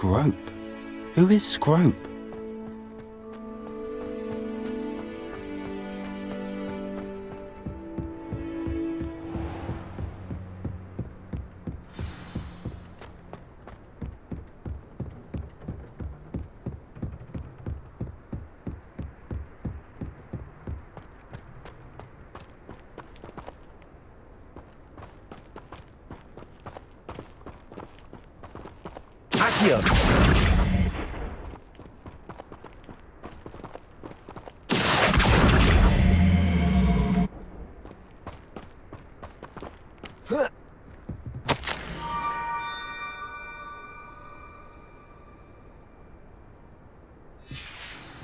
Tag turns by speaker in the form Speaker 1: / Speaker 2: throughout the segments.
Speaker 1: Scrope? Who is Scrope?
Speaker 2: Here.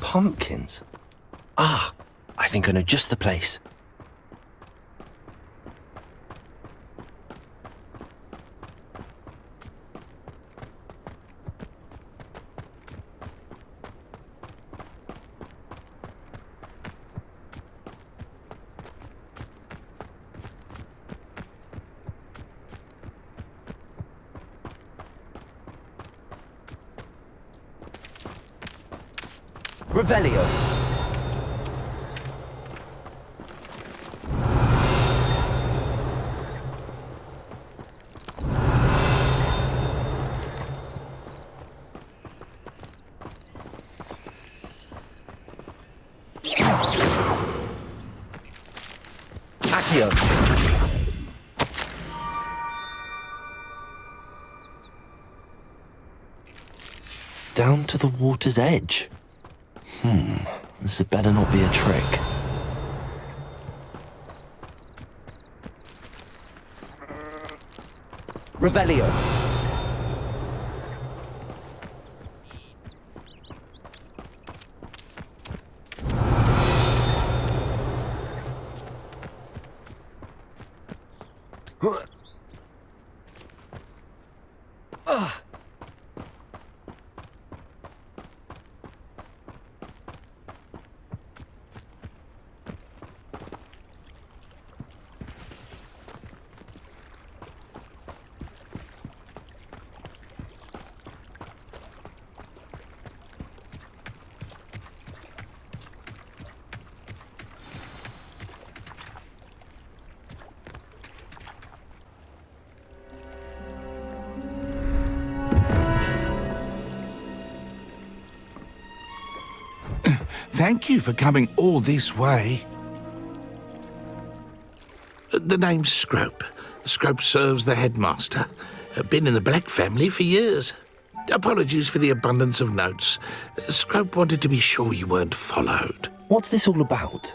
Speaker 1: Pumpkins? Ah, I think I know just the place.
Speaker 2: Revelio. Accio.
Speaker 1: Down to the water's edge. This had better not be a trick.
Speaker 2: Revelio.
Speaker 3: Thank you for coming all this way. The name's Scrope. Scrope serves the headmaster. Been in the Black family for years. Apologies for the abundance of notes. Scrope wanted to be sure you weren't followed.
Speaker 1: What's this all about?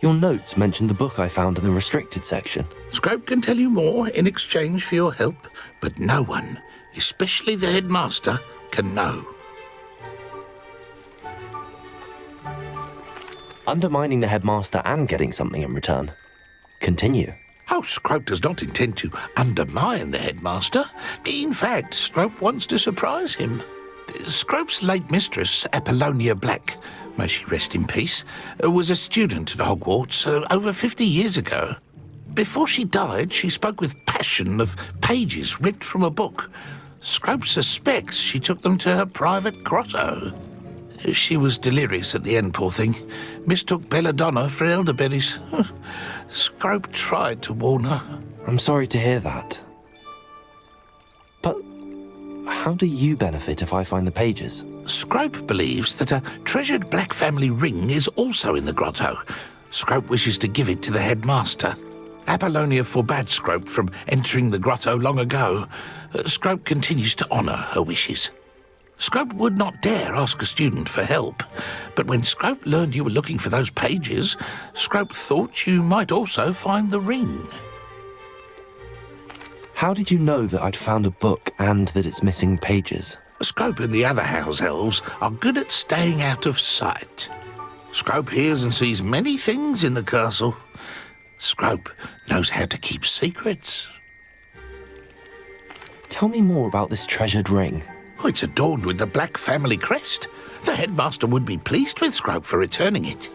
Speaker 1: Your notes mentioned the book I found in the restricted section.
Speaker 3: Scrope can tell you more in exchange for your help, but no one, especially the headmaster, can know.
Speaker 1: Undermining the headmaster and getting something in return. Continue.
Speaker 3: Oh, Scrope does not intend to undermine the headmaster. In fact, Scrope wants to surprise him. Scrope's late mistress, Apollonia Black, may she rest in peace, was a student at Hogwarts over 50 years ago. Before she died, she spoke with passion of pages ripped from a book. Scrope suspects she took them to her private grotto. She was delirious at the end, poor thing. Mistook belladonna for elderberries. Scrope tried to warn her.
Speaker 1: I'm sorry to hear that. But how do you benefit if I find the pages?
Speaker 3: Scrope believes that a treasured Black family ring is also in the grotto. Scrope wishes to give it to the headmaster. Apollonia forbade Scrope from entering the grotto long ago. Scrope continues to honour her wishes. Scrope would not dare ask a student for help, but when Scrope learned you were looking for those pages, Scrope thought you might also find the ring.
Speaker 1: How did you know that I'd found a book and that it's missing pages?
Speaker 3: Scrope and the other house elves are good at staying out of sight. Scrope hears and sees many things in the castle. Scrope knows how to keep secrets.
Speaker 1: Tell me more about this treasured ring.
Speaker 3: Oh, it's adorned with the Black family crest. The headmaster would be pleased with Scrope for returning it.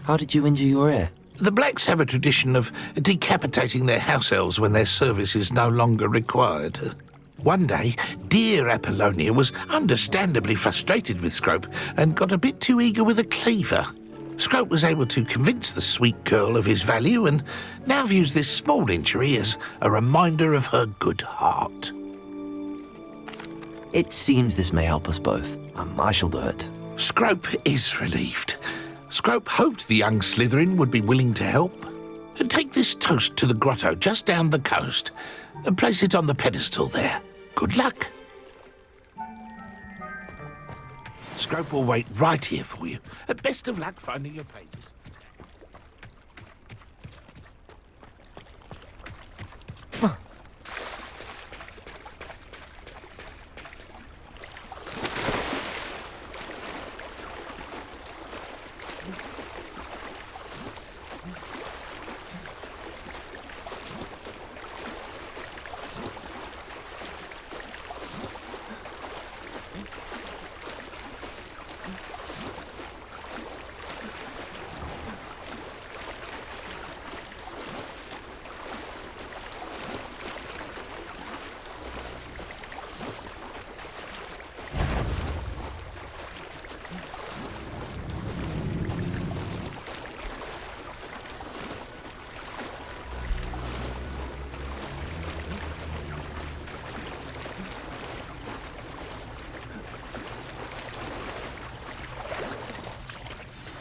Speaker 1: How did you injure your ear?
Speaker 3: The Blacks have a tradition of decapitating their house elves when their service is no longer required. One day, dear Apollonia was understandably frustrated with Scrope and got a bit too eager with a cleaver. Scrope was able to convince the sweet girl of his value and now views this small injury as a reminder of her good heart.
Speaker 1: It seems this may help us both. I shall do it.
Speaker 3: Scrope is relieved. Scrope hoped the young Slytherin would be willing to help. Take this toast to the grotto just down the coast and place it on the pedestal there. Good luck. Scrope will wait right here for you. Best of luck finding your pages.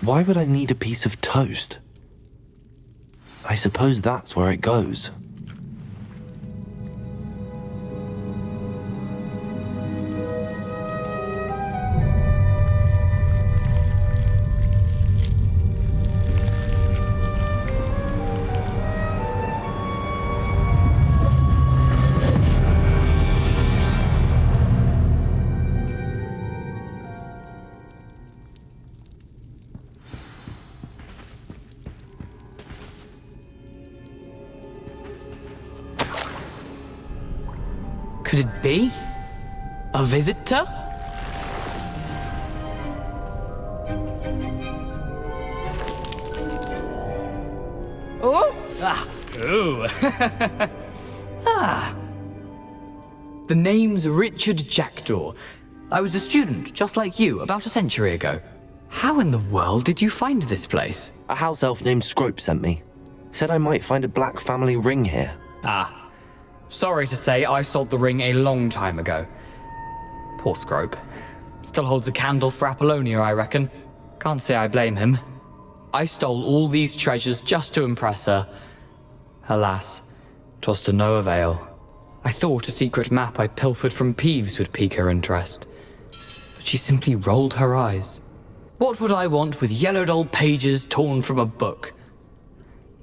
Speaker 1: Why would I need a piece of toast? I suppose that's where it goes.
Speaker 4: Could it be? A visitor? Oh! Ah! Ooh! Ah! The name's Richard Jackdaw. I was a student, just like you, about a century ago. How in the world did you find this place?
Speaker 1: A house elf named Scrope sent me. Said I might find a black family ring here.
Speaker 4: Ah. Sorry to say, I sold the ring a long time ago. Poor Scrope. Still holds a candle for Apollonia, I reckon. Can't say I blame him. I stole all these treasures just to impress her. Alas, 'twas to no avail. I thought a secret map I pilfered from Peeves would pique her interest. But she simply rolled her eyes. What would I want with yellowed old pages torn from a book?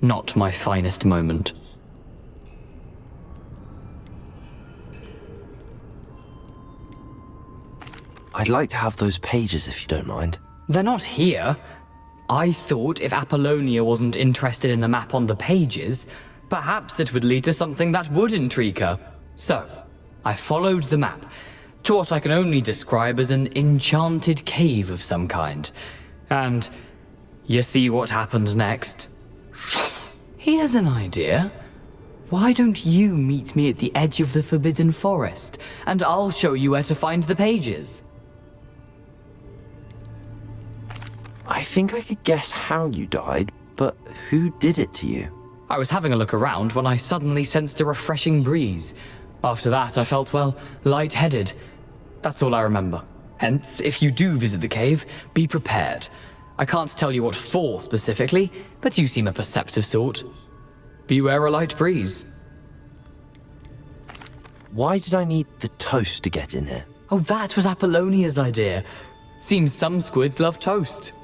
Speaker 4: Not my finest moment.
Speaker 1: I'd like to have those pages if you don't mind.
Speaker 4: They're not here. I thought if Apollonia wasn't interested in the map on the pages, perhaps it would lead to something that would intrigue her. So, I followed the map to what I can only describe as an enchanted cave of some kind. And you see what happened next? Here's an idea. Why don't you meet me at the edge of the Forbidden Forest, and I'll show you where to find the pages?
Speaker 1: I think I could guess how you died, but who did it to you?
Speaker 4: I was having a look around when I suddenly sensed a refreshing breeze. After that, I felt, well, lightheaded. That's all I remember. Hence, if you do visit the cave, be prepared. I can't tell you what for specifically, but you seem a perceptive sort. Beware a light breeze.
Speaker 1: Why did I need the toast to get in here?
Speaker 4: Oh, that was Apollonia's idea. Seems some squids love toast.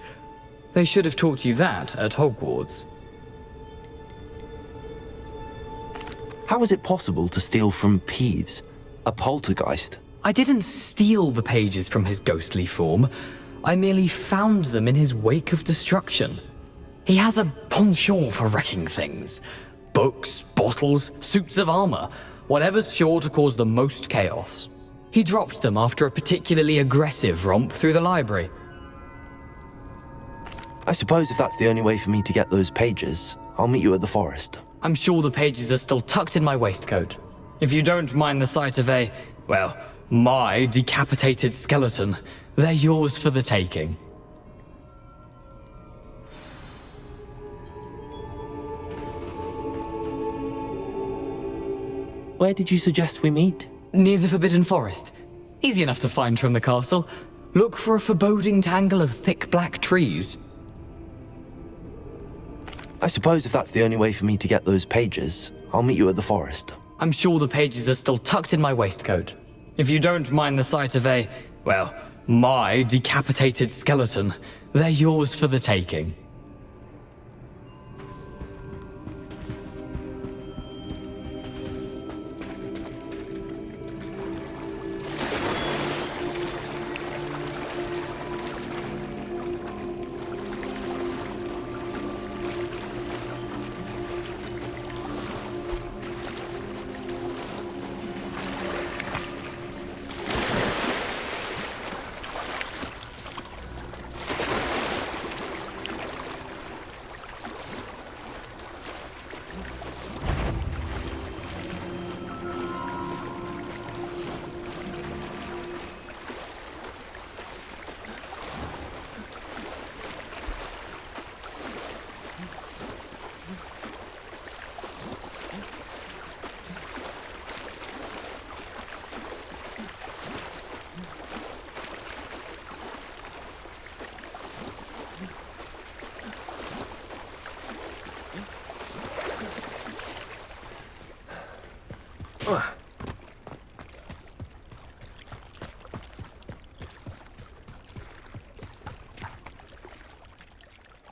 Speaker 4: They should have taught you that at Hogwarts.
Speaker 1: How is it possible to steal from Peeves, a poltergeist?
Speaker 4: I didn't steal the pages from his ghostly form. I merely found them in his wake of destruction. He has a penchant for wrecking things. Books, bottles, suits of armor, whatever's sure to cause the most chaos. He dropped them after a particularly aggressive romp through the library.
Speaker 1: I suppose if that's the only way for me to get those pages, I'll meet you at the forest.
Speaker 4: I'm sure the pages are still tucked in my waistcoat. If you don't mind the sight of my decapitated skeleton, they're yours for the taking.
Speaker 1: Where did you suggest we meet?
Speaker 4: Near the Forbidden Forest. Easy enough to find from the castle. Look for a foreboding tangle of thick black trees.
Speaker 1: I suppose if that's the only way for me to get those pages, I'll meet you at the forest.
Speaker 4: I'm sure the pages are still tucked in my waistcoat. If you don't mind the sight of my decapitated skeleton, they're yours for the taking.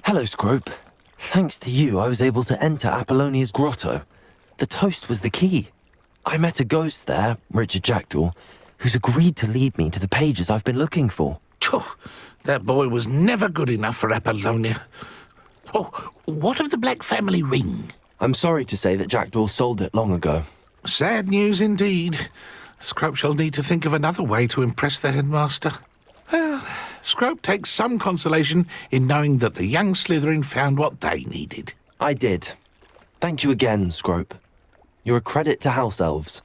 Speaker 1: Hello, Scrope. Thanks to you, I was able to enter Apollonia's grotto. The toast was the key. I met a ghost there, Richard Jackdaw, who's agreed to lead me to the pages I've been looking for.
Speaker 3: That boy was never good enough for Apollonia. Oh, what of the Black family ring?
Speaker 1: I'm sorry to say that Jackdaw sold it long ago.
Speaker 3: Sad news indeed. Scrope shall need to think of another way to impress the headmaster. Well, Scrope takes some consolation in knowing that the young Slytherin found what they needed.
Speaker 1: I did. Thank you again, Scrope. You're a credit to House Elves.